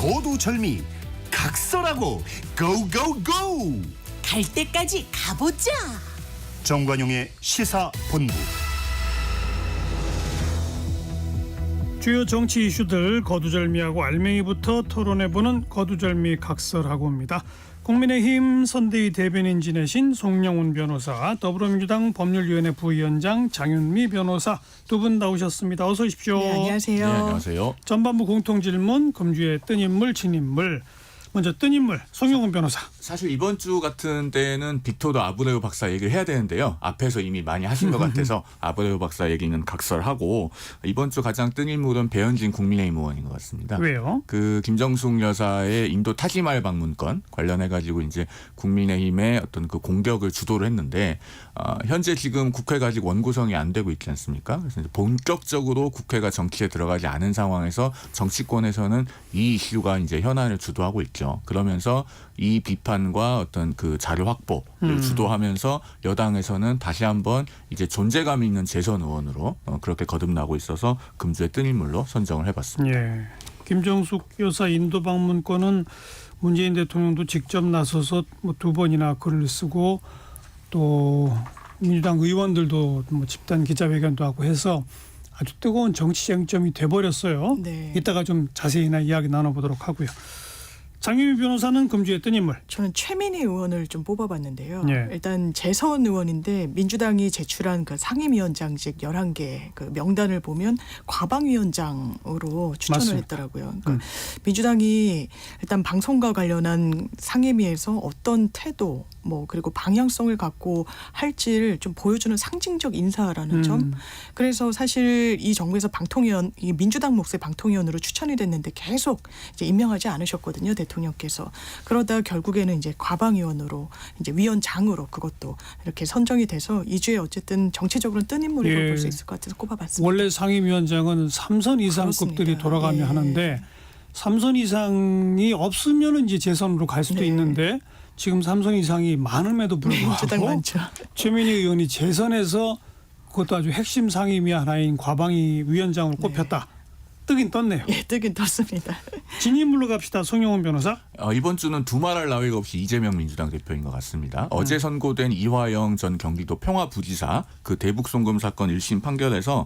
거두절미 각설하고 고고고! 갈 때까지 가보자. 정관용의 시사본부. 주요 정치 이슈들 거두절미하고 알맹이부터 토론해보는 거두절미 각설하고입니다. 국민의힘 선대위 대변인 지내신 송영훈 변호사, 더불어민주당 법률위원회 부위원장 장윤미 변호사 두 분 나오셨습니다. 어서 오십시오. 네, 안녕하세요. 네, 안녕하세요. 전반부 공통질문, 금주의 뜬 인물, 진인물. 먼저 뜬 인물, 송영훈 변호사. 사실 이번 주 같은 때는 빅토르 아브레우 박사 얘기를 해야 되는데요. 앞에서 이미 많이 하신 것 같아서 아브레우 박사 얘기는 각설하고, 이번 주 가장 뜬 인물은 배현진 국민의힘 의원인 것 같습니다. 왜요? 그 김정숙 여사의 인도 타지말 방문건 관련해가지고 이제 국민의힘의 어떤 그 공격을 주도를 했는데, 현재 지금 국회가 아직 원구성이 안 되고 있지 않습니까? 그래서 이제 본격적으로 국회가 정치에 들어가지 않은 상황에서 정치권에서는 이 이슈가 이제 현안을 주도하고 있죠. 그러면서 이 비판과 어떤 그 자료 확보를 주도하면서 여당에서는 다시 한번 이제 존재감 있는 재선 의원으로 그렇게 거듭나고 있어서 금주의 뜬 인물로 선정을 해봤습니다. 예. 김정숙 여사 인도 방문권은 문재인 대통령도 직접 나서서 뭐 두 번이나 글을 쓰고 또 민주당 의원들도 뭐 집단 기자회견도 하고 해서 아주 뜨거운 정치 쟁점이 돼버렸어요. 네. 이따가 좀 자세히나 이야기 나눠보도록 하고요. 장윤미 변호사는 금주의 뜬 인물. 저는 최민희 의원을 좀 뽑아봤는데요. 예. 일단 재선 의원인데 민주당이 제출한 그 상임위원장직 11개 그 명단을 보면 과방위원장으로 추천을 맞습니다. 했더라고요. 그러니까 민주당이 일단 방송과 관련한 상임위에서 어떤 태도 뭐 그리고 방향성을 갖고 할지를 좀 보여주는 상징적 인사라는 점. 그래서 사실 이 정부에서 방통위원, 이 민주당 몫의 방통위원으로 추천이 됐는데 계속 이제 임명하지 않으셨거든요, 대통령께서. 그러다 결국에는 이제 과방위원으로 이제 위원장으로 그것도 이렇게 선정이 돼서 이 주에 어쨌든 정치적으로는 뜬 인물이라고 예. 볼 수 있을 것 같아서 꼽아봤습니다. 원래 상임위원장은 3선 이상급들이 그렇습니다. 돌아가며 예. 하는데 3선 이상이 없으면 이제 재선으로 갈 수도 네. 있는데 지금 3선 이상이 많음에도 민주당 불구하고 많죠. 최민희 의원이 재선에서 그것도 아주 핵심 상임위 하나인 과방위 위원장으로 꼽혔다. 뜨긴 떴네요. 예, 뜨긴 떴습니다. 진인물로 갑시다. 송영훈 변호사. 이번 주는 두말할 나위가 없이 이재명 민주당 대표인 것 같습니다. 어제 선고된 이화영 전 경기도 평화부지사 그 대북 송금 사건 1심 판결에서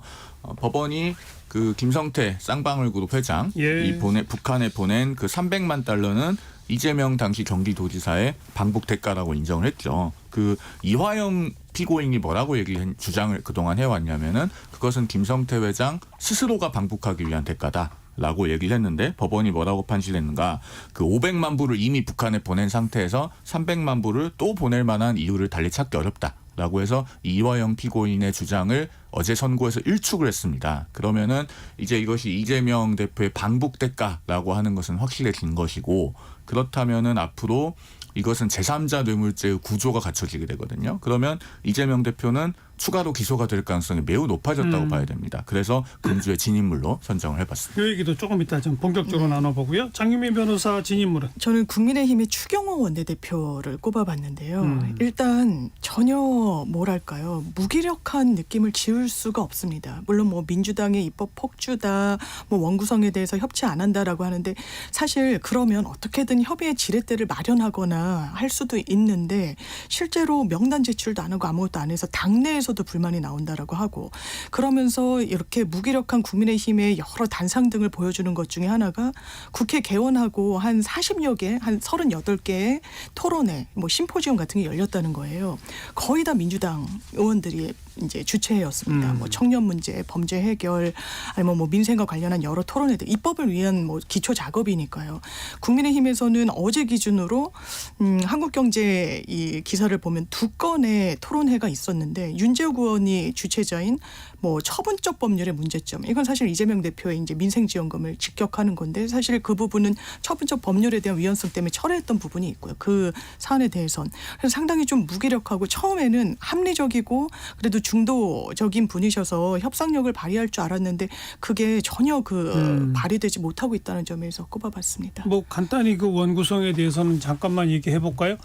법원이 그 김성태 쌍방울그룹 회장 예. 이 북한에 보낸 그 300만 달러는 이재명 당시 경기도지사의 방북 대가라고 인정을 했죠. 그 이화영 피고인이 뭐라고 주장을 그동안 해왔냐면은 그것은 김성태 회장 스스로가 방북하기 위한 대가다라고 얘기를 했는데 법원이 뭐라고 판시했는가? 그 500만 불을 이미 북한에 보낸 상태에서 300만 불을 또 보낼 만한 이유를 달리 찾기 어렵다라고 해서 이화영 피고인의 주장을 어제 선고에서 일축을 했습니다. 그러면은 이제 이것이 이재명 대표의 방북 대가라고 하는 것은 확실해진 것이고, 그렇다면은 앞으로 이것은 제3자 뇌물죄의 구조가 갖춰지게 되거든요. 그러면 이재명 대표는 추가로 기소가 될 가능성이 매우 높아졌다고 봐야 됩니다. 그래서 금주의 진인물로 선정을 해봤습니다. 이 얘기도 조금 이따 좀 본격적으로 나눠보고요. 장윤미 변호사 진인물은? 저는 국민의힘의 추경호 원내대표를 꼽아봤는데요. 일단 전혀 뭐랄까요, 무기력한 느낌을 지울 수가 없습니다. 물론 뭐 민주당의 입법 폭주다, 뭐 원구성에 대해서 협치 안 한다라고 하는데 사실 그러면 어떻게든 협의의 지렛대를 마련하거나 할 수도 있는데 실제로 명단 제출도 안 하고 아무것도 안 해서 당내에서도 불만이 나온다라고 하고, 그러면서 이렇게 무기력한 국민의힘의 여러 단상 등을 보여주는 것 중에 하나가 국회 개원하고 한 40여 개, 한 38개의 토론회, 뭐 심포지엄 같은 게 열렸다는 거예요. 거의 다 민주당 의원들이 이제 주체였습니다. 뭐 청년 문제, 범죄 해결, 아니면 뭐 민생과 관련한 여러 토론회들, 입법을 위한 뭐 기초 작업이니까요. 국민의힘에서는 어제 기준으로 한국경제 이 기사를 보면 2건의 토론회가 있었는데 윤재욱 의원이 주최자인 뭐 처분적 법률의 문제점, 이건 사실 이재명 대표의 이제 민생지원금을 직격하는 건데 사실 그 부분은 처분적 법률에 대한 위헌성 때문에 철회했던 부분이 있고요. 그 사안에 대해선 그래서 상당히 좀 무기력하고 처음에는 합리적이고 그래도 중도적인 분이셔서 협상력을 발휘할 줄 알았는데 그게 전혀 발휘되지 못하고 있다는 점에서 꼽아봤습니다. 뭐 간단히 그 원구성에 대해서는 잠깐만 얘기해 볼까요?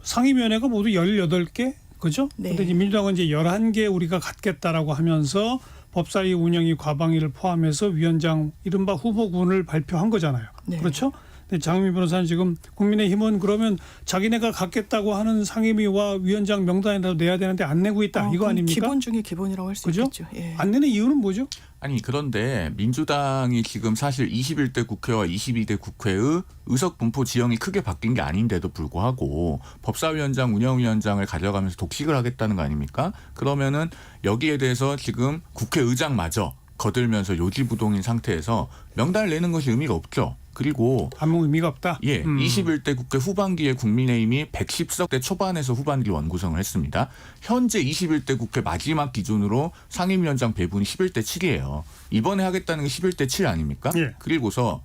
상임위원회가 모두 18개 그죠? 네. 근데 이제 민주당은 이제 11개 우리가 갖겠다라고 하면서 법사위 운영위 과방위를 포함해서 위원장 이른바 후보군을 발표한 거잖아요. 네. 그렇죠? 근데 장미 변호사는 지금 국민의힘은 그러면 자기네가 갖겠다고 하는 상임위와 위원장 명단이라도 내야 되는데 안 내고 있다. 이거 그럼 아닙니까? 기본 중에 기본이라고 할 수 그죠? 있겠죠. 예. 안 내는 이유는 뭐죠? 아니 그런데 민주당이 지금 사실 21대 국회와 22대 국회의 의석 분포 지형이 크게 바뀐 게 아닌데도 불구하고 법사위원장 운영위원장을 가져가면서 독식을 하겠다는 거 아닙니까? 그러면은 여기에 대해서 지금 국회의장마저 거들면서 요지부동인 상태에서 명단을 내는 것이 의미가 없죠. 그리고 아무 의미가 없다. 예, 21대 국회 후반기에 국민의힘이 110석대 초반에서 후반기 원구성을 했습니다. 현재 21대 국회 마지막 기준으로 상임위원장 배분이 11대 7이에요. 이번에 하겠다는 게 11대 7 아닙니까? 예. 그리고서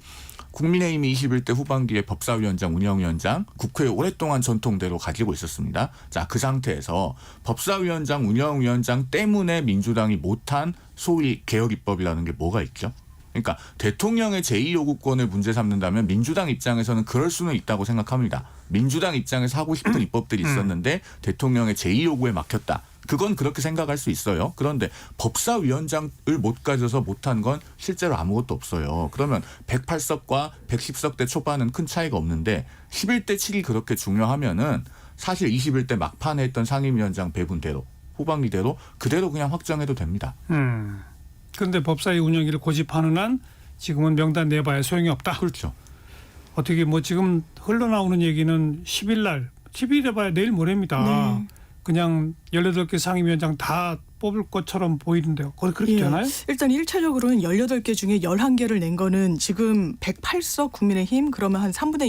국민의힘이 21대 후반기에 법사위원장, 운영위원장, 국회에 오랫동안 전통대로 가지고 있었습니다. 자, 그 상태에서 법사위원장, 운영위원장 때문에 민주당이 못한 소위 개혁입법이라는 게 뭐가 있죠? 그러니까 대통령의 제2요구권을 문제 삼는다면 민주당 입장에서는 그럴 수는 있다고 생각합니다. 민주당 입장에서 하고 싶은 입법들이 있었는데 대통령의 제2요구에 막혔다. 그건 그렇게 생각할 수 있어요. 그런데 법사위원장을 못 가져서 못한 건 실제로 아무것도 없어요. 그러면 108석과 110석대 초반은 큰 차이가 없는데 11대 7이 그렇게 중요하면은 사실 21대 막판에 했던 상임위원장 배분대로 후반기대로 그대로 그냥 확정해도 됩니다. 그런데 법사위 운영위를 고집하는 한 지금은 명단 내봐야 소용이 없다. 그렇죠. 어떻게 뭐 지금 흘러나오는 얘기는 10일 날 10일 해봐야 내일 모레입니다. 네. 그냥 18개 상임위원장 다 뽑을 것처럼 보이는데요. 그렇게 예. 되나요? 일단 1차적으로는 18개 중에 11개를 낸 거는 지금 108석 국민의힘 그러면 한 3분의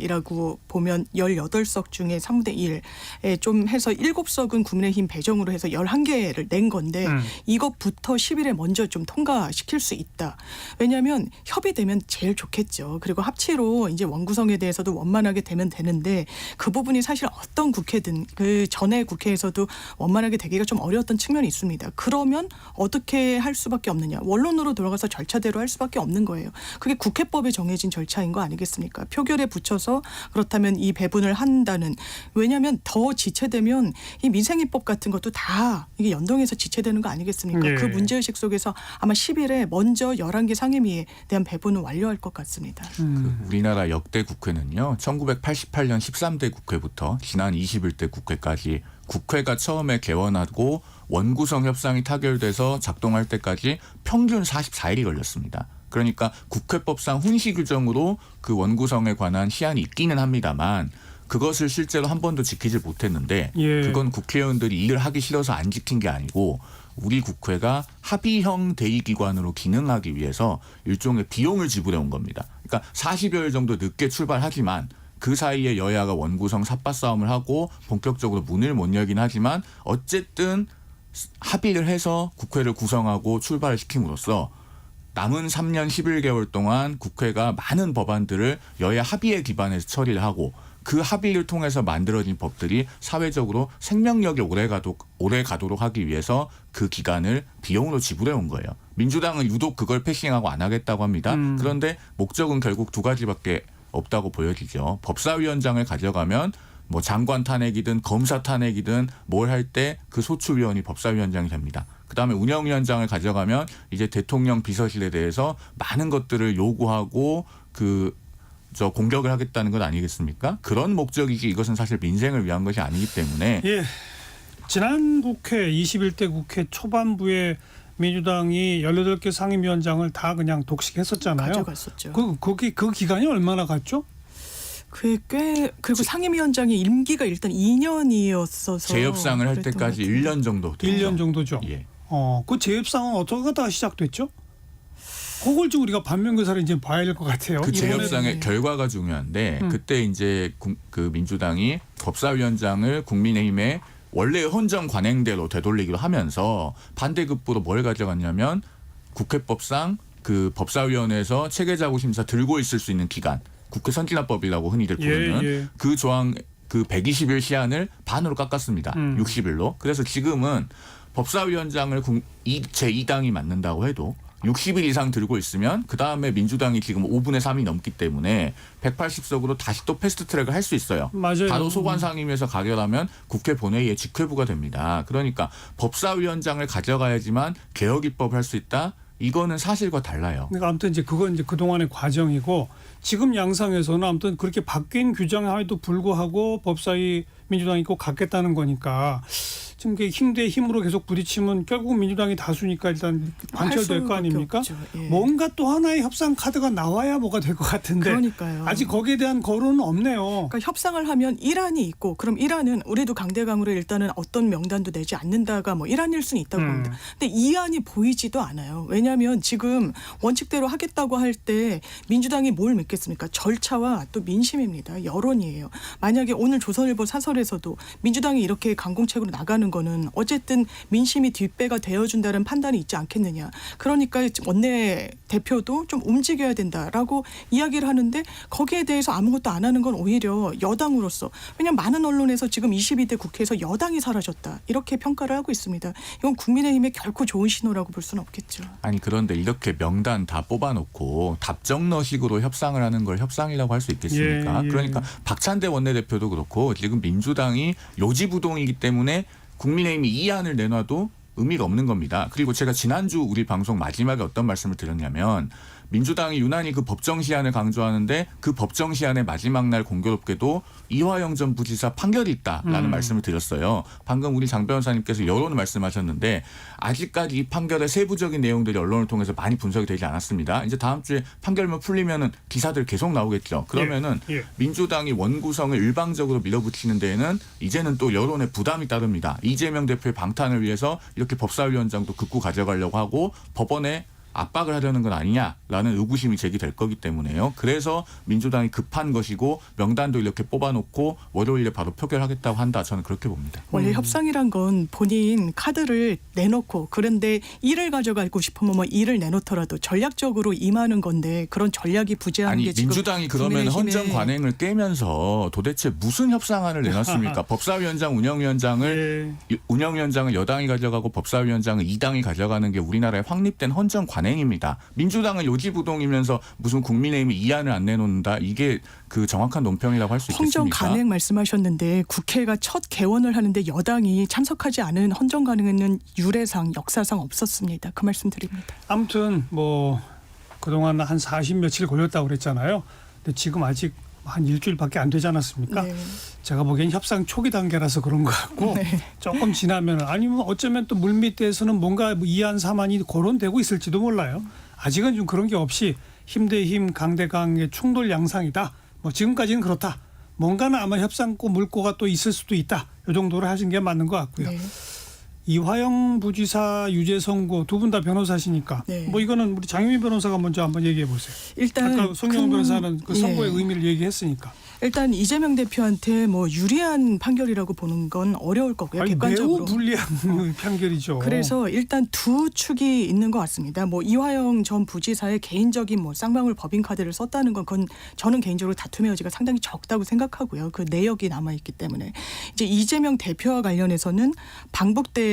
1이라고 보면 18석 중에 3분의 1에 좀 해서 7석은 국민의힘 배정으로 해서 11개를 낸 건데 이것부터 10일에 먼저 좀 통과시킬 수 있다. 왜냐하면 협의되면 제일 좋겠죠. 그리고 합치로 이제 원구성에 대해서도 원만하게 되면 되는데 그 부분이 사실 어떤 국회든 그 전에 국회에서도 원만하게 되기가 좀 어려웠던 측면이 있습니다. 그러면 어떻게 할 수밖에 없느냐. 원론으로 돌아가서 절차대로 할 수밖에 없는 거예요. 그게 국회법에 정해진 절차인 거 아니겠습니까? 표결에 붙여서 그렇다면 이 배분을 한다는. 왜냐하면 더 지체되면 이 민생입법 같은 것도 다 이게 연동해서 지체되는 거 아니겠습니까? 예. 그 문제의식 속에서 아마 10일에 먼저 11개 상임위에 대한 배분을 완료할 것 같습니다. 그 우리나라 역대 국회는요. 1988년 13대 국회부터 지난 21대 국회까지 국회가 처음에 개원하고 원구성 협상이 타결돼서 작동할 때까지 평균 44일이 걸렸습니다. 그러니까 국회법상 훈시 규정으로 그 원구성에 관한 시한이 있기는 합니다만 그것을 실제로 한 번도 지키지 못했는데 예. 그건 국회의원들이 일을 하기 싫어서 안 지킨 게 아니고 우리 국회가 합의형 대의기관으로 기능하기 위해서 일종의 비용을 지불해 온 겁니다. 그러니까 40여일 정도 늦게 출발하지만 그 사이에 여야가 원구성 삿바 싸움을 하고 본격적으로 문을 못 열긴 하지만 어쨌든 합의를 해서 국회를 구성하고 출발을 시킴으로써 남은 3년 11개월 동안 국회가 많은 법안들을 여야 합의에 기반해서 처리를 하고 그 합의를 통해서 만들어진 법들이 사회적으로 생명력이 오래 가도록 하기 위해서 그 기간을 비용으로 지불해 온 거예요. 민주당은 유독 그걸 패싱하고 안 하겠다고 합니다. 그런데 목적은 결국 두 가지밖에 없다고 보여지죠. 법사위원장을 가져가면 뭐 장관 탄핵이든 검사 탄핵이든 뭘 할 때 그 소추위원이 법사위원장이 됩니다. 그다음에 운영위원장을 가져가면 이제 대통령 비서실에 대해서 많은 것들을 요구하고 공격을 하겠다는 것 아니겠습니까? 그런 목적이지 이것은 사실 민생을 위한 것이 아니기 때문에 예. 지난 국회 21대 국회 초반부에 민주당이 18개 상임위원장을 다 그냥 독식했었잖아요. 가져갔었죠. 그 기간이 얼마나 갔죠? 그게 그리고 상임위원장의 임기가 일단 2년이었어서 재협상을 할 때까지 1년 정도 됐죠. 1년 정도죠. 예. 그 재협상은 어떻게 하다가 시작됐죠? 그걸 좀 우리가 반면교사를 이제 봐야 될 것 같아요. 그 이번에 재협상의 결과가 중요한데 그때 이제 그 민주당이 법사위원장을 국민의힘에 원래 헌정 관행대로 되돌리기로 하면서 반대급부로 뭘 가져갔냐면 국회법상 그 법사위원회에서 체계자구 심사 들고 있을 수 있는 기간 국회 선진화법이라고 흔히들 부르는 예. 그 조항 그 120일 시한을 반으로 깎았습니다. 60일로. 그래서 지금은 법사위원장을 제2당이 맡는다고 해도 60일 이상 들고 있으면 그 다음에 민주당이 지금 5분의 3이 넘기 때문에 180석으로 다시 또 패스트트랙을 할 수 있어요. 맞아요. 바로 소관 상임위에서 가결하면 국회 본회의의 직회부가 됩니다. 그러니까 법사위원장을 가져가야지만 개혁 입법을 할 수 있다. 이거는 사실과 달라요. 그러니까 아무튼 이제 그건 이제 그동안의 과정이고 지금 양상에서는 아무튼 그렇게 바뀐 규정에도 불구하고 법사위 민주당이 꼭 갖겠다는 거니까 지금 힘 대 힘으로 계속 부딪히면 결국 민주당이 다수니까 일단 관철될 거 아닙니까? 없죠. 예. 뭔가 또 하나의 협상 카드가 나와야 뭐가 될 것 같은데 그러니까요. 아직 거기에 대한 거론은 없네요. 그러니까 협상을 하면 일안이 있고 그럼 일안은 우리도 강대강으로 일단은 어떤 명단도 내지 않는다가 뭐 일안일 수는 있다고 봅니다. 근데 이안이 보이지도 않아요. 왜냐하면 지금 원칙대로 하겠다고 할 때 민주당이 뭘 믿겠습니까? 절차와 또 민심입니다. 여론이에요. 만약에 오늘 조선일보 사설에서도 민주당이 이렇게 강공책으로 나가는 거는 어쨌든 민심이 뒷배가 되어준다는 판단이 있지 않겠느냐. 그러니까 원내 대표도 좀 움직여야 된다라고 이야기를 하는데 거기에 대해서 아무것도 안 하는 건 오히려 여당으로서 왜냐하면 많은 언론에서 지금 22대 국회에서 여당이 사라졌다. 이렇게 평가를 하고 있습니다. 이건 국민의힘에 결코 좋은 신호라고 볼 수는 없겠죠. 아니 그런데 이렇게 명단 다 뽑아놓고 답정너식으로 협상을 하는 걸 협상이라고 할 수 있겠습니까? 예, 예. 그러니까 박찬대 원내대표도 그렇고 지금 민주당이 요지부동이기 때문에 국민의힘이 이안을 내놔도 의미가 없는 겁니다. 그리고 제가 지난주 우리 방송 마지막에 어떤 말씀을 드렸냐면 민주당이 유난히 그 법정 시한을 강조하는데 그 법정 시한의 마지막 날 공교롭게도 이화영 전 부지사 판결이 있다라는 말씀을 드렸어요. 방금 우리 장 변호사님께서 여론을 말씀하셨는데 아직까지 이 판결의 세부적인 내용들이 언론을 통해서 많이 분석이 되지 않았습니다. 이제 다음 주에 판결만 풀리면은 기사들 계속 나오겠죠. 그러면은 예. 민주당이 원구성을 일방적으로 밀어붙이는 데에는 이제는 또 여론의 부담이 따릅니다. 이재명 대표의 방탄을 위해서 이렇게 법사위원장도 극구 가져가려고 하고 법원에 압박을 하려는 건 아니냐라는 의구심이 제기될 거기 때문에요. 그래서 민주당이 급한 것이고 명단도 이렇게 뽑아놓고 월요일에 바로 표결하겠다고 한다. 저는 그렇게 봅니다. 원래 협상이란 건 본인 카드를 내놓고 그런데 일을 가져가고 싶으면 뭐 일을 내놓더라도 전략적으로 임하는 건데 그런 전략이 부재한 아니 게 지금 민주당이 그러면 국민의힘의 헌정 관행을 깨면서 도대체 무슨 협상안을 내놨습니까? 법사위원장 운영위원장을 여당이 가져가고 법사위원장을 2당이 가져가는 게 우리나라의 확립된 헌정 관행입니다. 민주당은 요지부동이면서 무슨 국민의힘이 이안을 안 내놓는다. 이게 그 정확한 논평이라고 할 수 있겠습니까? 헌정 간행 말씀하셨는데 국회가 첫 개원을 하는데 여당이 참석하지 않은 헌정 간행에는 유례상 역사상 없었습니다. 그 말씀 드립니다. 아무튼 뭐 그동안 한 40 며칠 걸렸다고 그랬잖아요. 근데 지금 아직 한 일주일밖에 안 되지 않았습니까? 네. 제가 보기엔 협상 초기 단계라서 그런 것 같고 네. 조금 지나면 아니면 어쩌면 또 물밑에서는 뭔가 뭐 이안 사안이 거론되고 있을지도 몰라요. 아직은 좀 그런 게 없이 힘 대 힘 강 대 강의 충돌 양상이다. 뭐 지금까지는 그렇다. 뭔가는 아마 협상고 물꼬가 또 있을 수도 있다. 이 정도로 하신 게 맞는 것 같고요. 네. 이화영 부지사 유죄 선고 두 분 다 변호사시니까 네. 뭐 이거는 우리 장유미 변호사가 먼저 한번 얘기해 보세요. 일단 아까 송영 변호사는 그 선고의 예. 의미를 얘기했으니까. 일단 이재명 대표한테 뭐 유리한 판결이라고 보는 건 어려울 거고요. 아니, 객관적으로. 매우 불리한 판결이죠. 그래서 일단 두 축이 있는 것 같습니다. 뭐 이화영 전 부지사의 개인적인 뭐 쌍방울 법인 카드를 썼다는 건 그건 저는 개인적으로 다툼의 여지가 상당히 적다고 생각하고요. 그 내역이 남아 있기 때문에 이제 이재명 대표와 관련해서는 방북대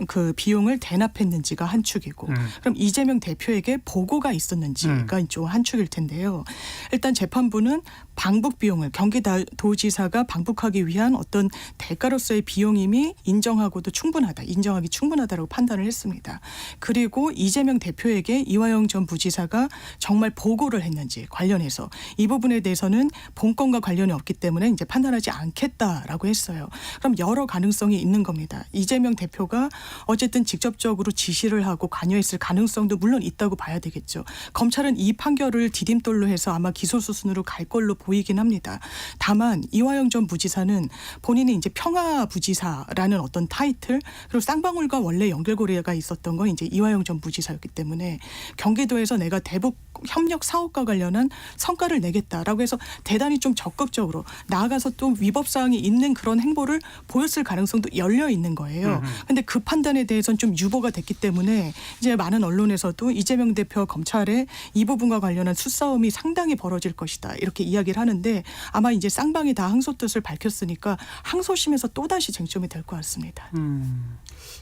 그 비용을 대납했는지가 한 축이고 그럼 이재명 대표에게 보고가 있었는지가 좀 한 축일 텐데요. 일단 재판부는 방북 비용을 경기도지사가 방북하기 위한 어떤 대가로서의 비용임이 인정하기 충분하다라고 판단을 했습니다. 그리고 이재명 대표에게 이화영 전 부지사가 정말 보고를 했는지 관련해서 이 부분에 대해서는 본건과 관련이 없기 때문에 이제 판단하지 않겠다라고 했어요. 그럼 여러 가능성이 있는 겁니다. 이재명 대표가 어쨌든 직접적으로 지시를 하고 관여했을 가능성도 물론 있다고 봐야 되겠죠. 검찰은 이 판결을 디딤돌로 해서 아마 기소 수순으로 갈 걸로 보이긴 합니다. 다만 이화영 전 부지사는 본인이 이제 평화부지사라는 어떤 타이틀 그리고 쌍방울과 원래 연결고리가 있었던 건 이제 이화영 전 부지사였기 때문에 경기도에서 내가 대북 협력 사업과 관련한 성과를 내겠다라고 해서 대단히 좀 적극적으로 나아가서 또 위법 사항이 있는 그런 행보를 보였을 가능성도 열려 있는 거예요. 그런데 그 판단에 대해서는 좀 유보가 됐기 때문에 이제 많은 언론에서도 이재명 대표와 검찰의 이 부분과 관련한 수싸움이 상당히 벌어질 것이다 이렇게 이야기를 하는데 아마 이제 쌍방이 다 항소 뜻을 밝혔으니까 항소심에서 또다시 쟁점이 될 것 같습니다.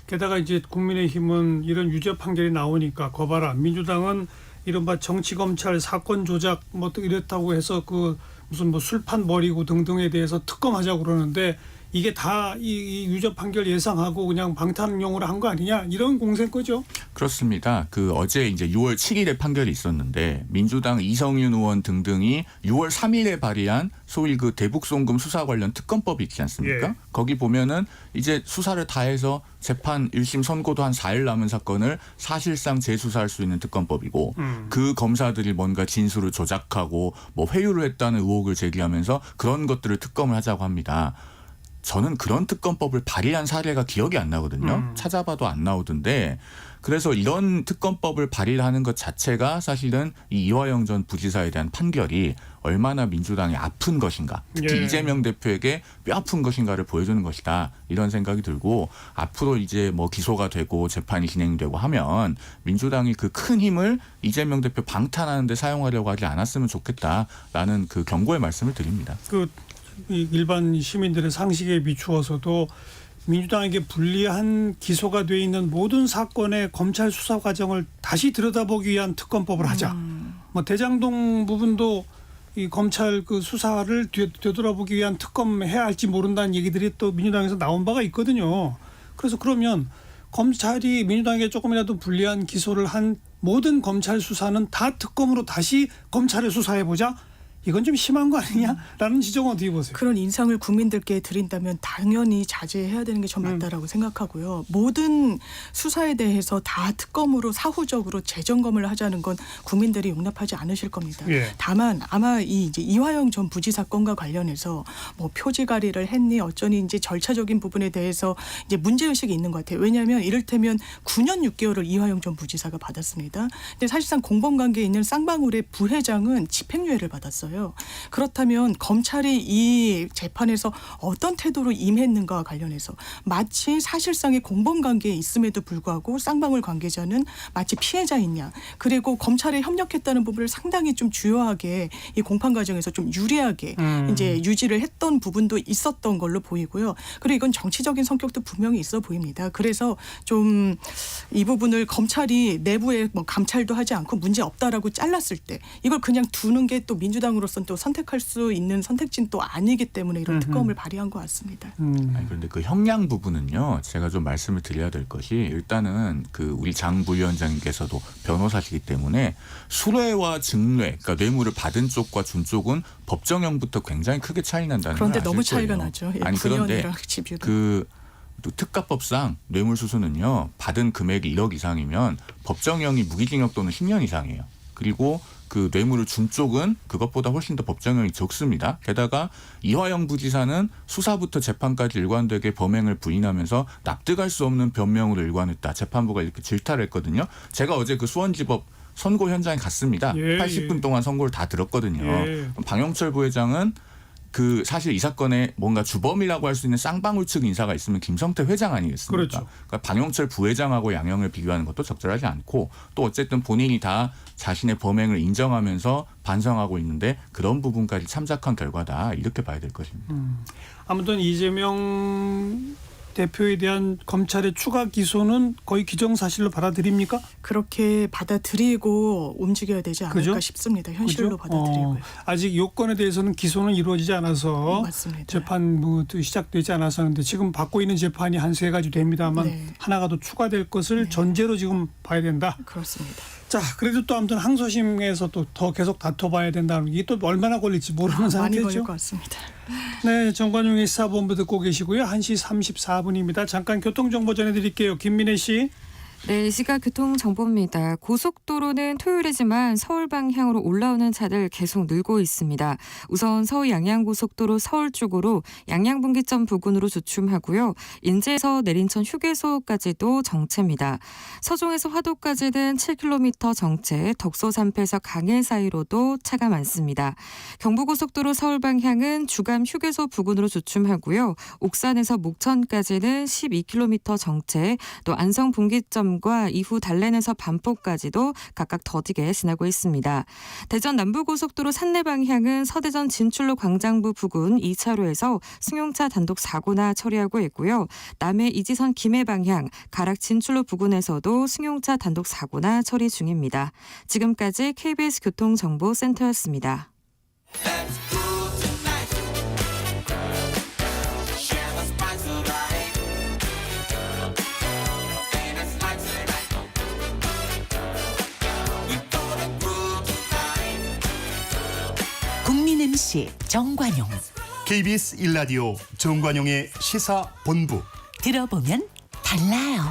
게다가 이제 국민의힘은 이런 유죄 판결이 나오니까 거봐라. 민주당은 이른바 정치검찰 사건 조작 뭐 또 이랬다고 해서 그 무슨 뭐 술판 버리고 등등에 대해서 특검하자고 그러는데 이게 다 이 유죄 판결 예상하고 그냥 방탄용으로 한 거 아니냐 이런 공세인 거죠. 그렇습니다. 그 어제 이제 6월 7일에 판결이 있었는데 민주당 이성윤 의원 등등이 6월 3일에 발의한 소위 그 대북송금 수사 관련 특검법이 있지 않습니까? 예. 거기 보면은 이제 수사를 다 해서 재판 1심 선고도 한 4일 남은 사건을 사실상 재수사할 수 있는 특검법이고 그 검사들이 뭔가 진술을 조작하고 뭐 회유를 했다는 의혹을 제기하면서 그런 것들을 특검을 하자고 합니다. 저는 그런 특검법을 발의한 사례가 기억이 안 나거든요. 찾아봐도 안 나오던데 그래서 이런 특검법을 발의하는 것 자체가 사실은 이 이화영 전 부지사에 대한 판결이 얼마나 민주당이 아픈 것인가, 특히 예. 이재명 대표에게 뼈 아픈 것인가를 보여주는 것이다 이런 생각이 들고 앞으로 이제 뭐 기소가 되고 재판이 진행되고 하면 민주당이 그 큰 힘을 이재명 대표 방탄하는 데 사용하려고 하지 않았으면 좋겠다라는 그 경고의 말씀을 드립니다. 이 일반 시민들의 상식에 비추어서도 민주당에게 불리한 기소가 돼 있는 모든 사건의 검찰 수사 과정을 다시 들여다보기 위한 특검법을 하자. 뭐 대장동 부분도 이 검찰 그 수사를 되돌아보기 위한 특검해야 할지 모른다는 얘기들이 또 민주당에서 나온 바가 있거든요. 그래서 그러면 검찰이 민주당에게 조금이라도 불리한 기소를 한 모든 검찰 수사는 다 특검으로 다시 검찰에 수사해보자. 이건 좀 심한 거 아니냐라는 지적은 어떻게 보세요? 그런 인상을 국민들께 드린다면 당연히 자제해야 되는 게 전 맞다라고 생각하고요. 모든 수사에 대해서 다 특검으로 사후적으로 재점검을 하자는 건 국민들이 용납하지 않으실 겁니다. 예. 다만 아마 이제 이화영 전 부지사 건과 관련해서 뭐 표지가리를 했니 어쩌니 이제 절차적인 부분에 대해서 이제 문제의식이 있는 것 같아요. 왜냐하면 이를테면 9년 6개월을 이화영 전 부지사가 받았습니다. 근데 사실상 공범관계에 있는 쌍방울의 부회장은 집행유예를 받았어요. 그렇다면 검찰이 이 재판에서 어떤 태도로 임했는가와 관련해서 마치 사실상의 공범관계에 있음에도 불구하고 쌍방울 관계자는 마치 피해자이냐 그리고 검찰에 협력했다는 부분을 상당히 좀 주요하게 이 공판 과정에서 좀 유리하게 이제 유지를 했던 부분도 있었던 걸로 보이고요. 그리고 이건 정치적인 성격도 분명히 있어 보입니다. 그래서 좀 이 부분을 검찰이 내부에 뭐 감찰도 하지 않고 문제 없다라고 잘랐을 때 이걸 그냥 두는 게 또 민주당으로서는 또 선택할 수 있는 선택지는 또 아니기 때문에 이런 특검을 발의한 것 같습니다. 아니, 그런데 그 형량 부분은요, 제가 좀 말씀을 드려야 될 것이 일단은 그 우리 장 부위원장님께서도 변호사시기 때문에 수뢰와 증뢰, 그러니까 뇌물을 받은 쪽과 준 쪽은 법정형부터 굉장히 크게 차이 난다는 걸 그런데 아실 너무 차이가 거예요. 나죠. 예, 아니 그런데 9년이랑 집유도. 그 특가법상 뇌물수수는요 받은 금액이 1억 이상이면 법정형이 무기징역 또는 10년 이상이에요. 그리고 그 뇌물을 준 쪽은 그것보다 훨씬 더 법정형이 적습니다. 게다가 이화영 부지사는 수사부터 재판까지 일관되게 범행을 부인하면서 납득할 수 없는 변명으로 일관했다. 재판부가 이렇게 질타를 했거든요. 제가 어제 그 수원지법 선고 현장에 갔습니다. 예, 80분 동안 선고를 다 들었거든요. 예. 방영철 부회장은 그 사실 이 사건에 뭔가 주범이라고 할 수 있는 쌍방울 측 인사가 있으면 김성태 회장 아니겠습니까? 그렇죠. 그러니까 방영철 부회장하고 양형을 비교하는 것도 적절하지 않고 또 어쨌든 본인이 다 자신의 범행을 인정하면서 반성하고 있는데 그런 부분까지 참작한 결과다 이렇게 봐야 될 것입니다. 아무튼 이재명 대표에 대한 검찰의 추가 기소는 거의 기정사실로 받아들입니까? 그렇게 받아들이고 움직여야 되지 않을까 그죠? 싶습니다. 현실로 그죠? 받아들이고요. 아직 요건에 대해서는 기소는 이루어지지 않아서 맞습니다. 재판 뭐 시작되지 않았었는데 지금 받고 있는 재판이 한 3가지 됩니다만 네. 하나가 더 추가될 것을 전제로 지금 봐야 된다. 그렇습니다. 자, 그래도 또 아무튼 항소심에서 또 더 계속 다퉈봐야 된다는 게 또 얼마나 걸릴지 모르는 많이 상태죠. 걸릴 것 같습니다. 네, 정관용의 시사본부 듣고 계시고요. 1시 34분입니다. 잠깐 교통정보 전해드릴게요. 김민혜 씨. 네, 이 시각 교통정보입니다. 고속도로는 토요일이지만 서울 방향으로 올라오는 차들 계속 늘고 있습니다. 우선 서울 양양고속도로 서울 쪽으로 양양분기점 부근으로 주춤하고요. 인제에서 내린천 휴게소까지도 정체입니다. 서종에서 화도까지는 7km 정체, 덕소 3패에서 강일 사이로도 차가 많습니다. 경부고속도로 서울 방향은 주감 휴게소 부근으로 주춤하고요. 옥산에서 목천까지는 12km 정체, 또 안성 분기점 강남과 이후 달래내서 반포까지도 각각 더디게 지나고 있습니다. 대전 남부고속도로 산내 방향은 서대전 진출로 광장부 부근 2차로에서 승용차 단독 사고나 처리하고 있고요. 남해 이지선 김해 방향 가락 진출로 부근에서도 승용차 단독 사고나 처리 중입니다. 지금까지 KBS 교통정보센터였습니다. 국민 MC 정관용. KBS 1라디오 정관용의 시사본부. 들어보면 달라요.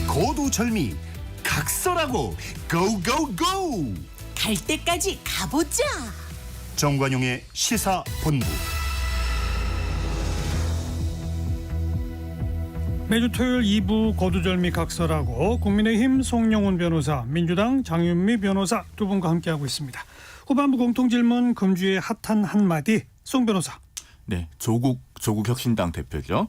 고두절미 각설하고 고고고. 갈 때까지 가보자. 정관용의 시사본부. 매주 토요일 2부 거두절미 각설하고 국민의힘 송영훈 변호사, 민주당 장윤미 변호사 두 분과 함께하고 있습니다. 후반부 공통질문 금주의 핫한 한마디 송 변호사. 네, 조국 혁신당 대표죠.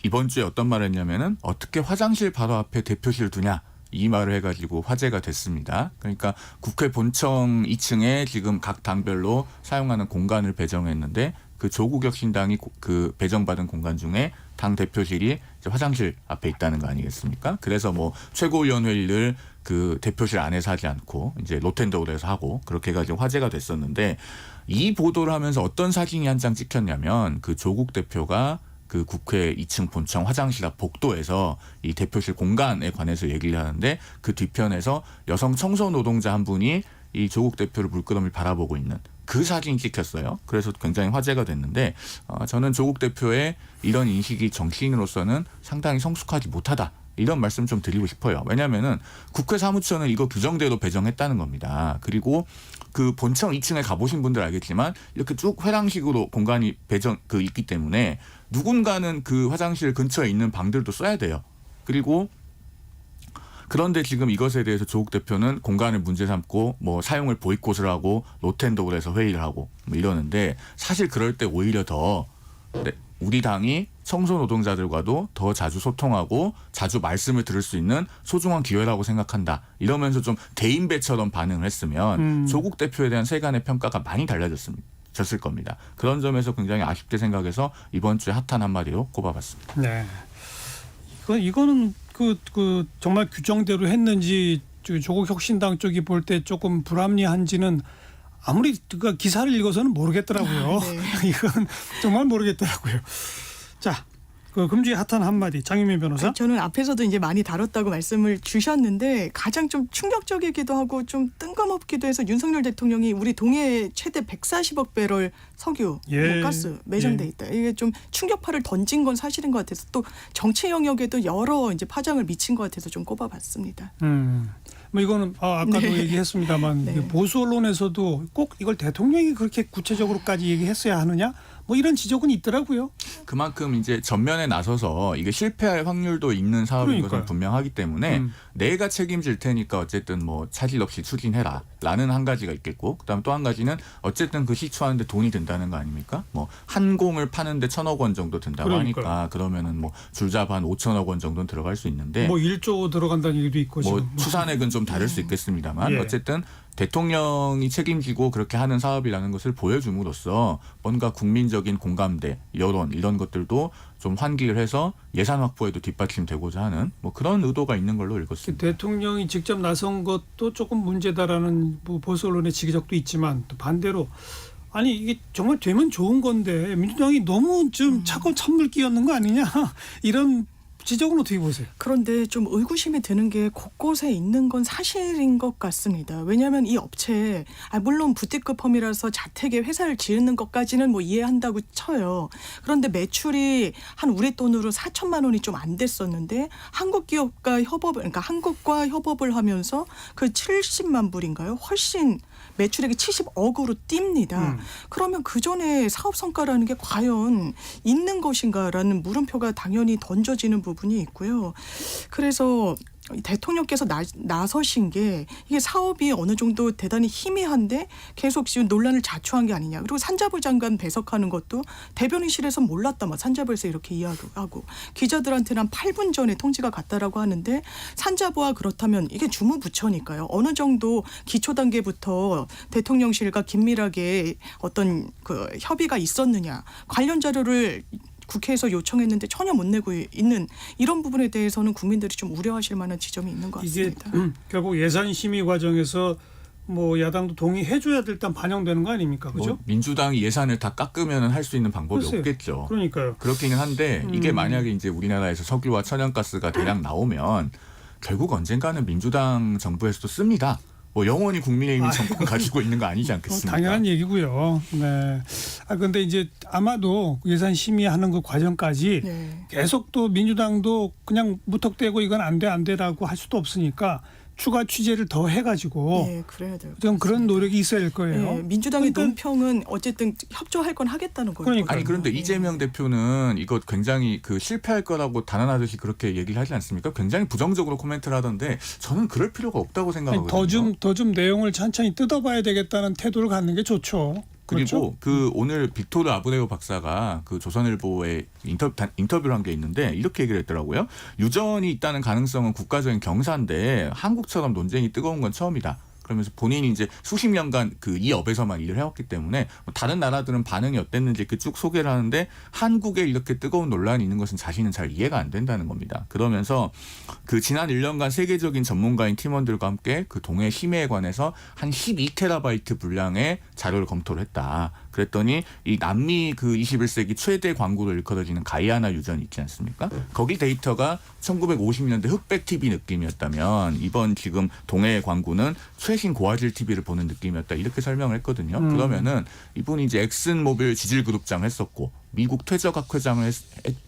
이번 주에 어떤 말을 했냐면은 어떻게 화장실 바로 앞에 대표실 두냐 이 말을 해가지고 화제가 됐습니다. 그러니까 국회 본청 2층에 지금 각 당별로 사용하는 공간을 배정했는데 그 조국 혁신당이 그 배정받은 공간 중에 당 대표실이 이제 화장실 앞에 있다는 거 아니겠습니까? 그래서 뭐 최고위원 회의를 그 대표실 안에서 하지 않고 이제 로텐더홀에서 하고 그렇게 해가지고 화제가 됐었는데 이 보도를 하면서 어떤 사진이 한 장 찍혔냐면 그 조국 대표가 그 국회 2층 본청 화장실 앞 복도에서 이 대표실 공간에 관해서 얘기를 하는데 그 뒤편에서 여성 청소 노동자 한 분이 이 조국 대표를 물끄러미 바라보고 있는 그 사진이 찍혔어요. 그래서 굉장히 화제가 됐는데 저는 조국 대표의 이런 인식이 정치인으로서는 상당히 성숙하지 못하다. 이런 말씀 좀 드리고 싶어요. 왜냐하면은 국회 사무처는 이거 규정대로 배정했다는 겁니다. 그리고 그 본청 2층에 가보신 분들 알겠지만 이렇게 쭉 회랑식으로 공간이 있기 때문에 누군가는 그 화장실 근처에 있는 방들도 써야 돼요. 그리고 그런데 지금 이것에 대해서 조국 대표는 공간을 문제 삼고 뭐 사용을 보이콧을 하고 로텐더홀에서 회의를 하고 뭐 이러는데 사실 그럴 때 오히려 더 우리 당이 청소 노동자들과도 더 자주 소통하고 자주 말씀을 들을 수 있는 소중한 기회라고 생각한다. 이러면서 좀 대인배처럼 반응을 했으면 조국 대표에 대한 세간의 평가가 많이 달라졌을 겁니다. 그런 점에서 굉장히 아쉽게 생각해서 이번 주에 핫한 한마디로 꼽아봤습니다. 네, 이거는 그 정말 규정대로 했는지 조국 혁신당 쪽이 볼 때 조금 불합리한지는 아무리 그 기사를 읽어서는 모르겠더라고요. 네. 이건 정말 모르겠더라고요. 자, 그 금주의 핫한 한마디 장윤미 변호사. 저는 앞에서도 이제 많이 다뤘다고 말씀을 주셨는데 가장 좀 충격적이기도 하고 좀 뜬금없기도 해서 윤석열 대통령이 우리 동해 최대 140억 배럴 석유, 예. 가스 매장돼 있다. 이게 좀 충격파를 던진 건 사실인 것 같아서 또 정치 영역에도 여러 이제 파장을 미친 것 같아서 좀 꼽아봤습니다. 뭐 이거는 아까도 네. 얘기했습니다만 네. 보수 언론에서도 꼭 이걸 대통령이 그렇게 구체적으로까지 얘기했어야 하느냐? 뭐 이런 지적은 있더라고요. 그만큼 이제 전면에 나서서 이게 실패할 확률도 있는 사업인 그러니까요. 것은 분명하기 때문에 내가 책임질 테니까 어쨌든 뭐 차질 없이 추진해라라는 한 가지가 있겠고 그다음 또 한 가지는 어쨌든 그 시추하는데 돈이 든다는 거 아닙니까? 뭐 한 공을 파는데 1,000억 원 정도 든다고 그러니까요. 하니까 그러면은 뭐 줄잡아 한 5천억 원 정도는 들어갈 수 있는데 뭐 1조 들어간다는 얘기도 있고 뭐 지금. 추산액은 좀 다를 수 있겠습니다만 예. 어쨌든 대통령이 책임지고 그렇게 하는 사업이라는 것을 보여줌으로써 뭔가 국민적인 공감대, 여론 이런 것들도 좀 환기를 해서 예산 확보에도 뒷받침되고자 하는 뭐 그런 의도가 있는 걸로 읽었습니다. 대통령이 직접 나선 것도 조금 문제다라는 뭐 보수 언론의 지적도 있지만 또 반대로 아니 이게 정말 되면 좋은 건데 민주당이 너무 좀 자꾸 찬물 끼얹는 거 아니냐 이런 지적은 어떻게 보세요? 그런데 좀 의구심이 드는 게 곳곳에 있는 건 사실인 것 같습니다. 왜냐하면 이 업체 물론 부티크 펌이라서 자택에 회사를 지으는 것까지는 뭐 이해한다고 쳐요. 그런데 매출이 한 우리 돈으로 4천만 원이 좀 안 됐었는데 한국 기업과 그러니까 한국과 협업을 하면서 그 70만 불인가요? 훨씬 매출액이 70억으로 뜁니다. 그러면 그 전에 사업 성과라는 게 과연 있는 것인가라는 물음표가 당연히 던져지는 부분이 있고요. 그래서 대통령께서 나서신 게 이게 사업이 어느 정도 대단히 희미한데 계속 지금 논란을 자초한 게 아니냐. 그리고 산자부 장관 배석하는 것도 대변인실에서 몰랐다. 막 산자부에서 이렇게 이야기하고 기자들한테는 한 8분 전에 통지가 갔다라고 하는데 산자부와 그렇다면 이게 주무부처니까요. 어느 정도 기초 단계부터 대통령실과 긴밀하게 어떤 그 협의가 있었느냐. 관련 자료를 국회에서 요청했는데 전혀 못 내고 있는 이런 부분에 대해서는 국민들이 좀 우려하실 만한 지점이 있는 것 이게 같습니다. 결국 예산 심의 과정에서 뭐 야당도 동의해줘야 될 때 반영되는 거 아닙니까? 그죠? 뭐 민주당이 예산을 다 깎으면 할 수 있는 방법이 글쎄요. 없겠죠. 그러니까요. 그렇기는 한데 이게 만약에 이제 우리나라에서 석유와 천연가스가 대량 나오면 결국 언젠가는 민주당 정부에서도 씁니다. 뭐 영원히 국민의힘이 정권 가지고 있는 거 아니지 않겠습니까? 당연한 얘기고요. 네. 근데 이제 아마도 예산 심의하는 그 과정까지 네. 계속 또 민주당도 그냥 무턱대고 이건 안 돼라고 할 수도 없으니까 추가 취재를 더 해가지고 네, 그래야 돼요. 좀 그런 노력이 있어야 될 거예요. 네, 민주당의 그러니까 논평은 어쨌든 협조할 건 하겠다는 거예요. 그러니까요. 아니 그런데 이재명 대표는 이거 굉장히 그 실패할 거라고 단언하듯이 그렇게 얘기를 하지 않습니까? 굉장히 부정적으로 코멘트를 하던데 저는 그럴 필요가 없다고 생각하거든요. 더 좀 내용을 천천히 뜯어봐야 되겠다는 태도를 갖는 게 좋죠. 그리고 그렇죠? 그 오늘 빅토르 아브레우 박사가 그 조선일보에 인터뷰를 한 게 있는데 이렇게 얘기를 했더라고요. 유전이 있다는 가능성은 국가적인 경사인데 한국처럼 논쟁이 뜨거운 건 처음이다. 그러면서 본인이 이제 수십 년간 그 이 업에서만 일을 해왔기 때문에 다른 나라들은 반응이 어땠는지 이렇게 쭉 소개를 하는데 한국에 이렇게 뜨거운 논란이 있는 것은 자신은 잘 이해가 안 된다는 겁니다. 그러면서 그 지난 1년간 세계적인 전문가인 팀원들과 함께 그 동해 심해에 관해서 한 12테라바이트 분량의 자료를 검토를 했다. 그랬더니 이 남미 그 21세기 최대 광구로 일컬어지는 가이아나 유전이 있지 않습니까? 거기 데이터가 1950년대 흑백 TV 느낌이었다면 이번 지금 동해의 광구는 최신 고화질 TV를 보는 느낌이었다. 이렇게 설명을 했거든요. 그러면은 이분이 이제 엑슨모빌 지질그룹장 했었고 미국 퇴적학회장을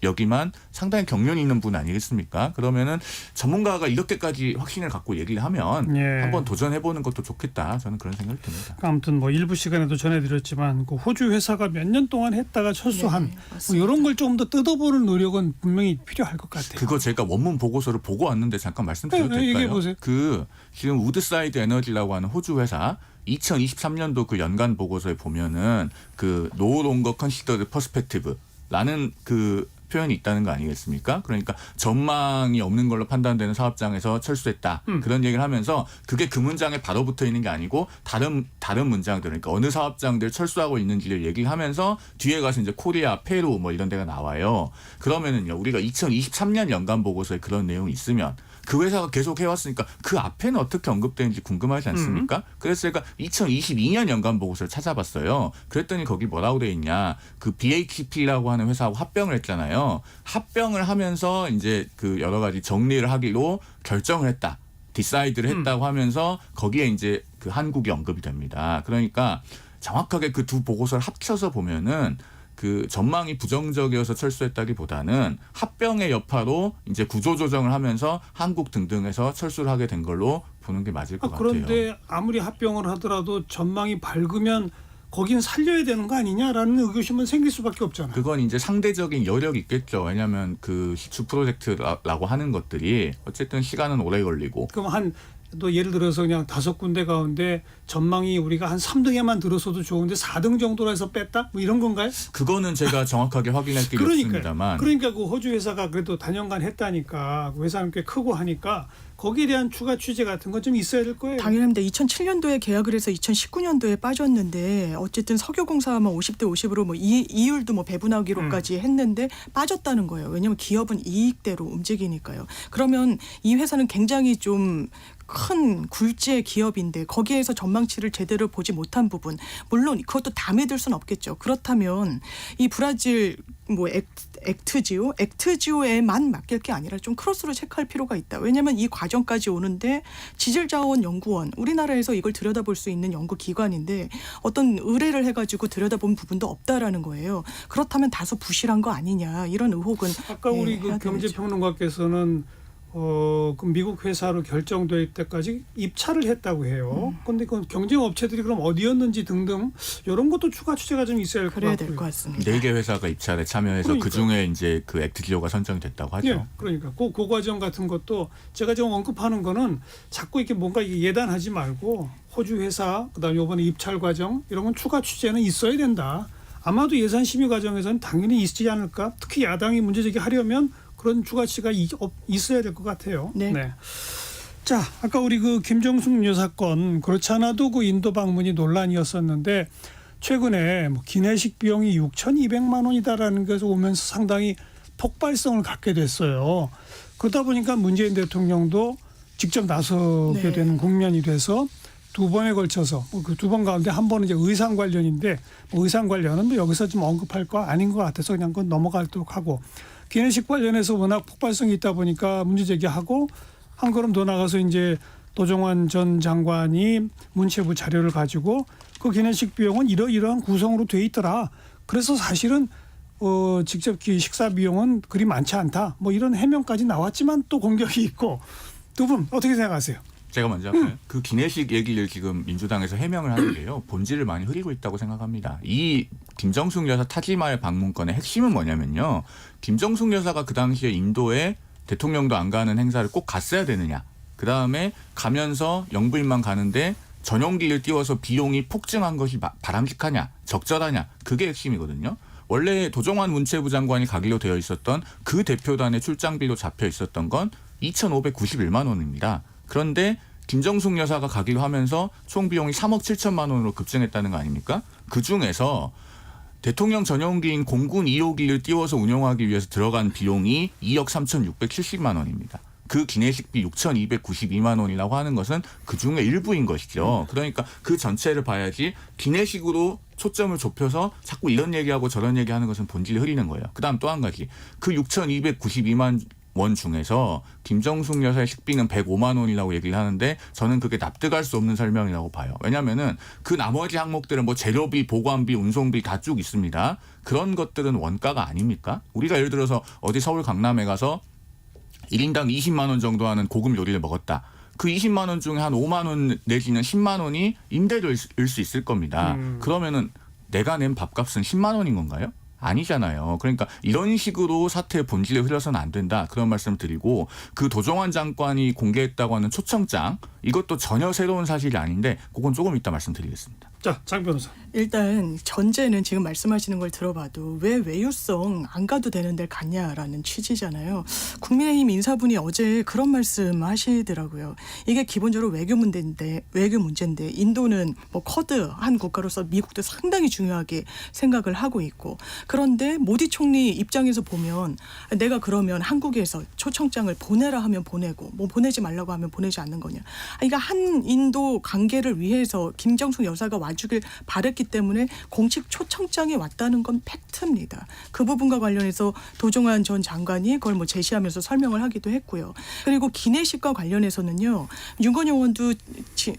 여기만 상당히 경륜이 있는 분 아니겠습니까? 그러면은 전문가가 이렇게까지 확신을 갖고 얘기를 하면 예. 한번 도전해보는 것도 좋겠다. 저는 그런 생각이 듭니다. 아무튼 뭐 일부 시간에도 전해드렸지만 그 호주 회사가 몇 년 동안 했다가 철수한 네, 뭐 맞습니다. 이런 걸 좀 더 뜯어보는 노력은 분명히 필요할 것 같아요. 그거 제가 원문 보고서를 보고 왔는데 잠깐 말씀드려도 네, 될까요? 얘기해보세요. 그 지금 우드사이드 에너지라고 하는 호주 회사 2023년도 그 연간 보고서에 보면은 그 No longer considered perspective라는 그 표현이 있다는 거 아니겠습니까? 그러니까 전망이 없는 걸로 판단되는 사업장에서 철수했다. 그런 얘기를 하면서 그게 그 문장에 바로 붙어 있는 게 아니고 다른 문장들 그러니까 어느 사업장들 철수하고 있는지를 얘기하면서 뒤에 가서 이제 코리아, 페루 뭐 이런 데가 나와요. 그러면은요 우리가 2023년 연간 보고서에 그런 내용이 있으면 그 회사가 계속 해왔으니까 그 앞에는 어떻게 언급되는지 궁금하지 않습니까? 그래서 제가 2022년 연간 보고서를 찾아봤어요. 그랬더니 거기 뭐라고 돼 있냐. 그 BHP라고 하는 회사하고 합병을 했잖아요. 합병을 하면서 이제 그 여러 가지 정리를 하기로 결정을 했다. 디사이드를 했다고 하면서 거기에 이제 그 한국이 언급이 됩니다. 그러니까 정확하게 그 두 보고서를 합쳐서 보면은 그 전망이 부정적이어서 철수했다기보다는 합병의 여파로 이제 구조조정을 하면서 한국 등등에서 철수를 하게 된 걸로 보는 게 맞을 것 같아요. 그런데 아무리 합병을 하더라도 전망이 밝으면 거긴 살려야 되는 거 아니냐라는 의구심은 생길 수밖에 없잖아요. 그건 이제 상대적인 여력이 있겠죠. 왜냐하면 그 시추 프로젝트라고 하는 것들이 어쨌든 시간은 오래 걸리고. 그럼 또 예를 들어서 그냥 5군데 가운데 전망이 우리가 한 3등에만 들어서도 좋은데 4등 정도로 해서 뺐다? 뭐 이런 건가요? 그거는 제가 정확하게 확인할 길이 없습니다만. 그러니까 그 호주 회사가 그래도 단연간 했다니까 그 회사는 꽤 크고 하니까 거기에 대한 추가 취재 같은 건 좀 있어야 될 거예요. 당연합니다. 2007년도에 계약을 해서 2019년도에 빠졌는데 어쨌든 석유공사만 50대 50으로 뭐 이율도 뭐 배분하기로까지 했는데 빠졌다는 거예요. 왜냐하면 기업은 이익대로 움직이니까요. 그러면 이 회사는 굉장히 좀 큰 굴지의 기업인데 거기에서 전망치를 제대로 보지 못한 부분 물론 그것도 다 믿을 수는 없겠죠. 그렇다면 이 브라질 뭐 액트지오에만 맡길 게 아니라 좀 크로스로 체크할 필요가 있다. 왜냐하면 이 과정까지 오는데 지질자원연구원 우리나라에서 이걸 들여다볼 수 있는 연구기관인데 어떤 의뢰를 해가지고 들여다본 부분도 없다라는 거예요. 그렇다면 다소 부실한 거 아니냐 이런 의혹은 아까 우리 그 해야 되겠죠. 경제평론가께서는 그 미국 회사로 결정될 때까지 입찰을 했다고 해요. 그런데 그 경쟁 업체들이 그럼 어디였는지 등등 이런 것도 추가 취재가 좀 있어야 할 것 그래야 같고요. 될 것 같습니다. 4개 회사가 입찰에 참여해서 그러니까요. 그 중에 이제 그 액트지오가 선정이 됐다고 하죠. 예, 그러니까 그 과정 같은 것도 제가 지금 언급하는 거는 자꾸 이렇게 뭔가 예단하지 말고 호주 회사 그다음에 이번에 입찰 과정 이런 건 추가 취재는 있어야 된다. 아마도 예산 심의 과정에서는 당연히 있지 않을까. 특히 야당이 문제 제기하려면 그런 추가 취재가 있어야 될 것 같아요. 네. 자, 아까 우리 그 김정숙 여사 건 그렇지 않아도 그 인도 방문이 논란이었었는데 최근에 뭐 기내식 비용이 6,200만 원이다라는 것을 오면서 상당히 폭발성을 갖게 됐어요. 그러다 보니까 문재인 대통령도 직접 나서게 네. 되는 국면이 돼서 두 번에 걸쳐서 그 두 번 가운데 한 번은 이제 의상 관련인데 뭐 의상 관련은 뭐 여기서 좀 언급할 거 아닌 것 같아서 그냥 그건 넘어가도록 하고 기내식 관련해서 워낙 폭발성이 있다 보니까 문제 제기하고 한 걸음 더 나가서 이제 도종환 전 장관이 문체부 자료를 가지고 그 기내식 비용은 이러이러한 구성으로 돼 있더라. 그래서 사실은 직접 식사 비용은 그리 많지 않다. 뭐 이런 해명까지 나왔지만 또 공격이 있고 두 분 어떻게 생각하세요? 제가 먼저 할까요? 그 기내식 얘기를 지금 민주당에서 해명을 하는데요. 본질을 많이 흐리고 있다고 생각합니다. 이 김정숙 여사 타지마할 방문권의 핵심은 뭐냐면요. 김정숙 여사가 그 당시에 인도에 대통령도 안 가는 행사를 꼭 갔어야 되느냐. 그다음에 가면서 영부인만 가는데 전용기를 띄워서 비용이 폭증한 것이 바람직하냐. 적절하냐. 그게 핵심이거든요. 원래 도종환 문체부 장관이 가기로 되어 있었던 그 대표단의 출장비로 잡혀 있었던 건 2,591만 원입니다. 그런데 김정숙 여사가 가기로 하면서 총 비용이 3억 7천만 원으로 급증했다는 거 아닙니까? 그중에서 대통령 전용기인 공군 2호기를 띄워서 운영하기 위해서 들어간 비용이 2억 3,670만 원입니다. 그 기내식비 6,292만 원이라고 하는 것은 그중에 일부인 것이죠. 그러니까 그 전체를 봐야지 기내식으로 초점을 좁혀서 자꾸 이런 얘기하고 저런 얘기하는 것은 본질이 흐리는 거예요. 그다음 또 한 가지. 그 6,292만 원 중에서 김정숙 여사의 식비는 105만 원이라고 얘기를 하는데 저는 그게 납득할 수 없는 설명이라고 봐요. 왜냐하면은 그 나머지 항목들은 뭐 재료비, 보관비, 운송비 다 쭉 있습니다. 그런 것들은 원가가 아닙니까? 우리가 예를 들어서 어디 서울 강남에 가서 1인당 20만 원 정도 하는 고급 요리를 먹었다. 그 20만 원 중에 한 5만 원 내지는 10만 원이 임대료일 수 있을 겁니다. 그러면은 내가 낸 밥값은 10만 원인 건가요? 아니잖아요. 그러니까 이런 식으로 사태의 본질에 흘러서는 안 된다. 그런 말씀을 드리고 그 도종환 장관이 공개했다고 하는 초청장 이것도 전혀 새로운 사실이 아닌데 그건 조금 이따 말씀드리겠습니다. 자, 장 변호사. 일단 전제는 지금 말씀하시는 걸 들어봐도 왜 외유성 안 가도 되는 데를 갔냐라는 취지잖아요. 국민의힘 인사분이 어제 그런 말씀 하시더라고요. 이게 기본적으로 외교 문제인데 인도는 뭐 쿼드한 국가로서 미국도 상당히 중요하게 생각을 하고 있고 그런데 모디 총리 입장에서 보면 내가 그러면 한국에서 초청장을 보내라 하면 보내고 뭐 보내지 말라고 하면 보내지 않는 거냐. 그러니까 한 인도 관계를 위해서 김정숙 여사가 와주길 바랬기 때문에 공식 초청장이 왔다는 건 팩트입니다. 그 부분과 관련해서 도종환 전 장관이 그걸 뭐 제시하면서 설명을 하기도 했고요. 그리고 기내식과 관련해서는요. 윤건영 의원도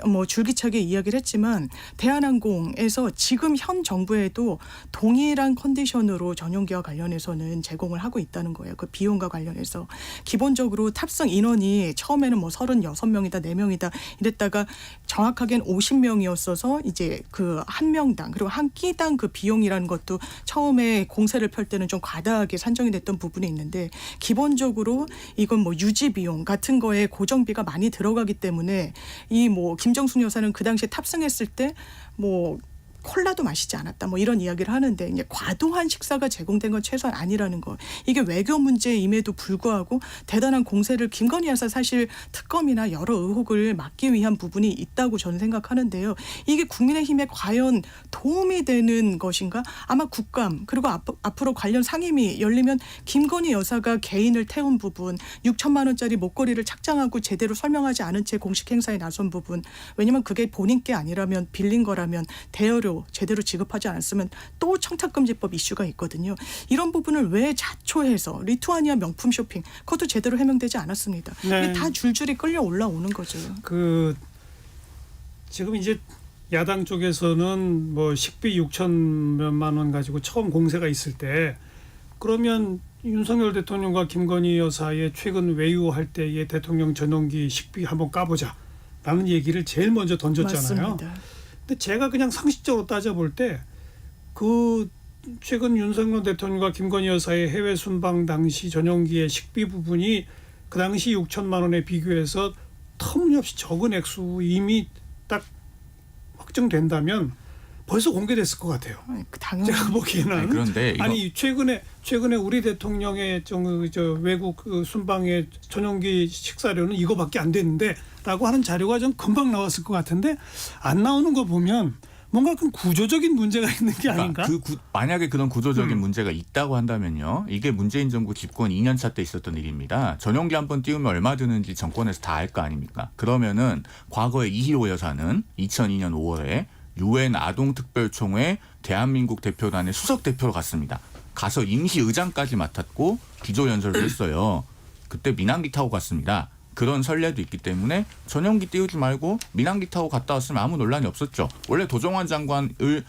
뭐 줄기차게 이야기를 했지만 대한항공에서 지금 현 정부에도 동일한 컨디션으로 전용기와 관련해서는 제공을 하고 있다는 거예요. 그 비용과 관련해서. 기본적으로 탑승 인원이 처음에는 뭐 36명이다 4명이다 이랬다가 정확하게는 50명이었어서 이제 그 한 명당 그리고 한 끼당 그 비용이라는 것도 처음에 공세를 펼 때는 좀 과다하게 산정이 됐던 부분이 있는데 기본적으로 이건 뭐 유지 비용 같은 거에 고정비가 많이 들어가기 때문에 이 뭐 김정숙 여사는 그 당시에 탑승했을 때 뭐 콜라도 마시지 않았다. 뭐 이런 이야기를 하는데 이제 과도한 식사가 제공된 건 최소한 아니라는 거. 이게 외교 문제임에도 불구하고 대단한 공세를 김건희 여사 사실 특검이나 여러 의혹을 막기 위한 부분이 있다고 저는 생각하는데요. 이게 국민의힘에 과연 도움이 되는 것인가? 아마 국감 그리고 앞으로 관련 상임위 열리면 김건희 여사가 개인을 태운 부분 6천만 원짜리 목걸이를 착장하고 제대로 설명하지 않은 채 공식 행사에 나선 부분 왜냐하면 그게 본인 게 아니라면 빌린 거라면 대여료 제대로 지급하지 않았으면 또 청탁금지법 이슈가 있거든요. 이런 부분을 왜 자초해서 리투아니아 명품 쇼핑 그것도 제대로 해명되지 않았습니다. 네. 이게 다 줄줄이 끌려 올라오는 거죠. 그 지금 이제 야당 쪽에서는 뭐 식비 6천몇만 원 가지고 처음 공세가 있을 때 그러면 윤석열 대통령과 김건희 여사의 최근 외유할 때의 대통령 전용기 식비 한번 까보자라는 얘기를 제일 먼저 던졌잖아요. 맞습니다. 근데 제가 그냥 상식적으로 따져볼 때 그 최근 윤석열 대통령과 김건희 여사의 해외 순방 당시 전용기의 식비 부분이 그 당시 6천만 원에 비교해서 터무니없이 적은 액수 이미 딱 확정된다면 벌써 공개됐을 것 같아요. 당연히 제가 보기에는 아니, 그런데 이거 아니 최근에 우리 대통령의 저 외국 그 순방의 전용기 식사료는 이거밖에 안 됐는데라고 하는 자료가 좀 금방 나왔을 것 같은데 안 나오는 거 보면 뭔가 그 구조적인 문제가 있는 게 아닌가? 만약에 그런 구조적인 문제가 있다고 한다면요. 이게 문재인 정부 집권 2년차 때 있었던 일입니다. 전용기 한 번 띄우면 얼마 드는지 정권에서 다 알 거 아닙니까? 그러면은 과거에 이희로 여사는 2002년 5월에 유엔 아동특별총회 대한민국 대표단의 수석 대표로 갔습니다. 가서 임시 의장까지 맡았고 기조연설을 했어요. 그때 민항기 타고 갔습니다. 그런 선례도 있기 때문에 전용기 띄우지 말고 민항기 타고 갔다 왔으면 아무 논란이 없었죠. 원래 도정환 장관을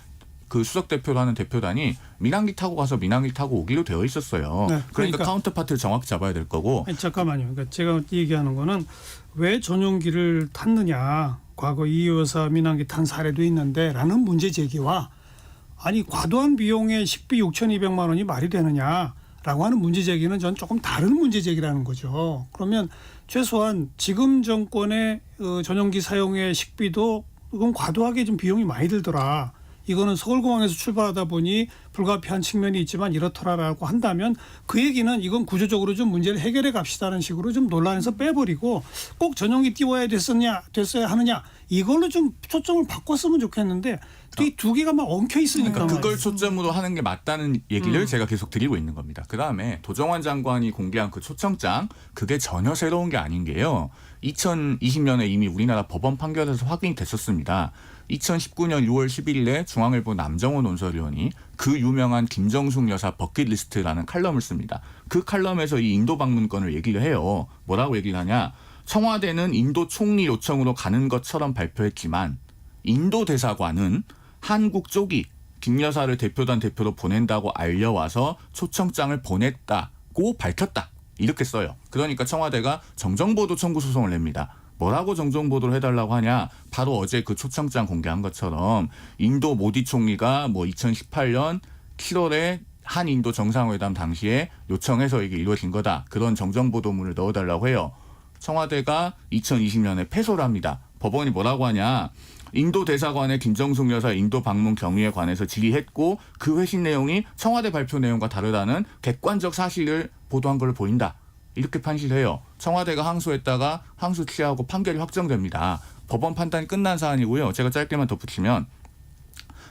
그 수석 대표로 하는 대표단이 민항기 타고 가서 민항기 타고 오기로 되어 있었어요. 네, 그러니까 카운터파트를 정확히 잡아야 될 거고. 아니, 잠깐만요. 그러니까 제가 얘기하는 거는 왜 전용기를 탔느냐. 과거 이 여사 민항기 탄 사례도 있는데라는 문제 제기와 아니 과도한 비용에 식비 6,200만 원이 말이 되느냐라고 하는 문제 제기는 전 조금 다른 문제 제기라는 거죠. 그러면 최소한 지금 정권의 전용기 사용의 식비도 이건 과도하게 좀 비용이 많이 들더라. 이거는 서울공항에서 출발하다 보니 불가피한 측면이 있지만 이렇더라라고 한다면 그 얘기는 이건 구조적으로 좀 문제를 해결해 갑시다라는 식으로 좀 논란에서 빼버리고 꼭 전용기 띄워야 됐어야 하느냐 이걸로 좀 초점을 바꿨으면 좋겠는데 이 두 개가 막 엉켜 있으니까 그걸 초점으로 하는 게 맞다는 얘기를 제가 계속 드리고 있는 겁니다. 그다음에 도정환 장관이 공개한 그 초청장 그게 전혀 새로운 게 아닌 게요. 2020년에 이미 우리나라 법원 판결에서 확인이 됐었습니다. 2019년 6월 11일에 중앙일보 남정호 논설위원이 그 유명한 김정숙 여사 버킷리스트라는 칼럼을 씁니다. 그 칼럼에서 이 인도 방문권을 얘기를 해요. 뭐라고 얘기를 하냐. 청와대는 인도 총리 요청으로 가는 것처럼 발표했지만 인도 대사관은 한국 쪽이 김 여사를 대표단 대표로 보낸다고 알려와서 초청장을 보냈다고 밝혔다. 이렇게 써요. 그러니까 청와대가 정정보도 청구 소송을 냅니다. 뭐라고 정정보도를 해달라고 하냐. 바로 어제 그 초청장 공개한 것처럼 인도 모디 총리가 뭐 2018년 7월에 한인도 정상회담 당시에 요청해서 이게 이루어진 거다. 그런 정정보도문을 넣어달라고 해요. 청와대가 2020년에 패소를 합니다. 법원이 뭐라고 하냐. 인도 대사관의 김정숙 여사 인도 방문 경위에 관해서 질의했고 그 회신 내용이 청와대 발표 내용과 다르다는 객관적 사실을 보도한 걸로 보인다. 이렇게 판시해요. 청와대가 항소했다가 항소 취하고 판결이 확정됩니다. 법원 판단이 끝난 사안이고요. 제가 짧게만 덧붙이면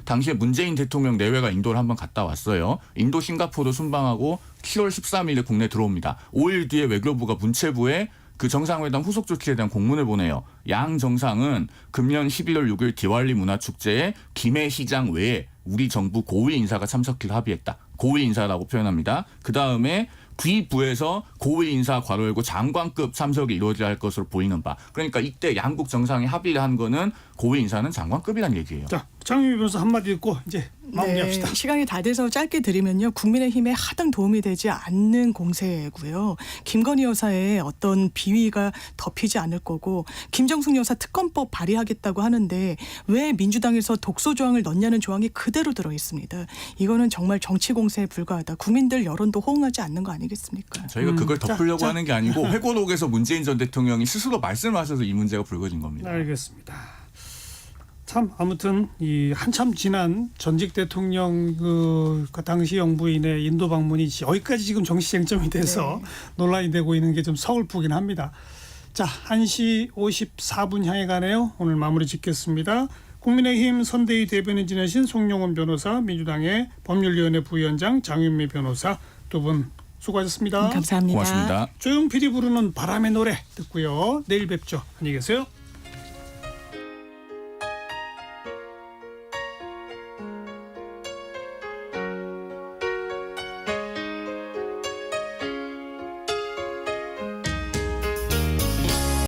당시에 문재인 대통령 내외가 인도를 한번 갔다 왔어요. 인도 싱가포르 순방하고 7월 13일에 국내 들어옵니다. 5일 뒤에 외교부가 문체부에 그 정상회담 후속 조치에 대한 공문을 보내요. 양 정상은 금년 11월 6일 디왈리 문화축제에 김해 시장 외에 우리 정부 고위 인사가 참석키로 합의했다. 고위 인사라고 표현합니다. 그다음에 귀부에서 고위 인사 괄호 열고 장관급 참석이 이루어져야 할 것으로 보이는 바. 그러니까 이때 양국 정상이 합의를 한 거는 고위 인사는 장관급이라는 얘기예요. 자, 장유미 변호사 한마디 듣고 이제 마무리합시다. 네, 시간이 다 돼서 짧게 드리면요. 국민의힘에 하등 도움이 되지 않는 공세고요. 김건희 여사의 어떤 비위가 덮이지 않을 거고 김정숙 여사 특검법 발의하겠다고 하는데 왜 민주당에서 독소 조항을 넣냐는 조항이 그대로 들어 있습니다. 이거는 정말 정치 공세에 불과하다. 국민들 여론도 호응하지 않는 거 아니겠습니까? 저희가 그걸 덮으려고 하는 게 아니고 회고록에서 문재인 전 대통령이 스스로 말씀하셔서 이 문제가 불거진 겁니다. 알겠습니다. 참 아무튼 이 한참 지난 전직 대통령 그 당시 영부인의 인도 방문이 여기까지 지금 정치 쟁점이 돼서 논란이 되고 있는 게 좀 서글프긴 합니다. 자, 1시 54분 향해 가네요. 오늘 마무리 짓겠습니다. 국민의힘 선대위 대변인 지내신 송영원 변호사, 민주당의 법률위원회 부위원장 장윤미 변호사 두 분 수고하셨습니다. 감사합니다. 고맙습니다. 조용필이 부르는 바람의 노래 듣고요. 내일 뵙죠. 안녕히 계세요.